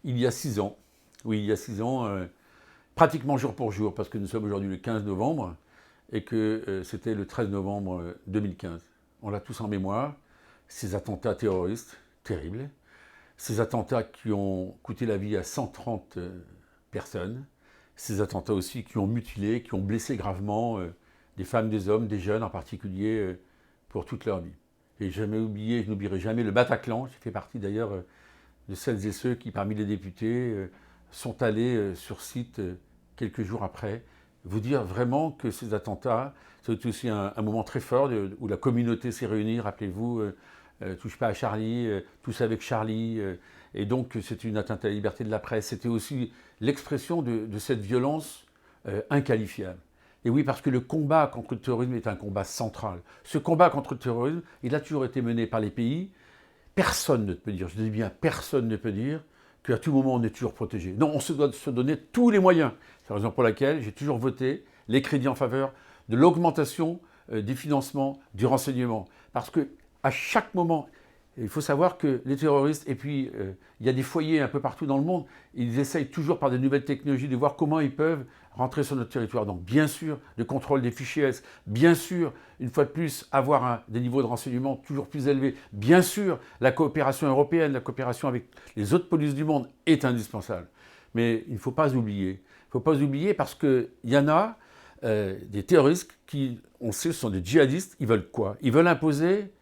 Il y a 6 ans, oui, il y a 6 ans, pratiquement jour pour jour, parce que nous sommes aujourd'hui le 15 novembre, et que c'était le 13 novembre 2015. On l'a tous en mémoire, ces attentats terroristes terribles, ces attentats qui ont coûté la vie à 130 personnes, ces attentats aussi qui ont mutilé, qui ont blessé gravement des femmes, des hommes, des jeunes en particulier, pour toute leur vie. Et jamais oublié, je n'oublierai jamais le Bataclan, j'ai fait partie d'ailleurs de celles et ceux qui, parmi les députés, sont allés sur site quelques jours après, vous dire vraiment que ces attentats, c'est aussi un moment très fort où la communauté s'est réunie, rappelez-vous, touche pas à Charlie, tous avec Charlie, et donc c'est une atteinte à la liberté de la presse. C'était aussi l'expression de cette violence inqualifiable. Et oui, parce que le combat contre le terrorisme est un combat central. Ce combat contre le terrorisme, il a toujours été mené par les pays. Personne ne peut dire, je dis bien personne ne peut dire, qu'à tout moment on est toujours protégé. Non, on se doit se donner tous les moyens. C'est la raison pour laquelle j'ai toujours voté les crédits en faveur de l'augmentation des financements du renseignement. Parce que à chaque moment, il faut savoir que les terroristes, et puis il y a des foyers un peu partout dans le monde, ils essayent toujours par des nouvelles technologies de voir comment ils peuvent rentrer sur notre territoire. Donc bien sûr, le contrôle des fichiers S, bien sûr, une fois de plus, avoir des niveaux de renseignement toujours plus élevés, bien sûr, la coopération européenne, la coopération avec les autres polices du monde est indispensable. Mais il ne faut pas oublier. Il ne faut pas oublier parce qu'il y en a des terroristes qui, on sait, ce sont des djihadistes, ils veulent quoi? Ils veulent imposer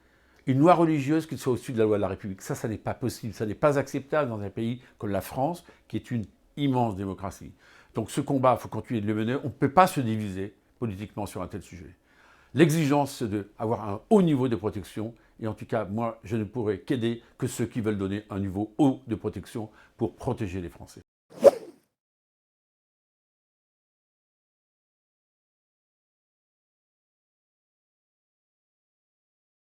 une loi religieuse qui soit au-dessus de la loi de la République. Ça n'est pas possible, ça n'est pas acceptable dans un pays comme la France, qui est une immense démocratie. Donc ce combat, il faut continuer de le mener. On ne peut pas se diviser politiquement sur un tel sujet. L'exigence, c'est d'avoir un haut niveau de protection. Et en tout cas, moi, je ne pourrais qu'aider que ceux qui veulent donner un niveau haut de protection pour protéger les Français.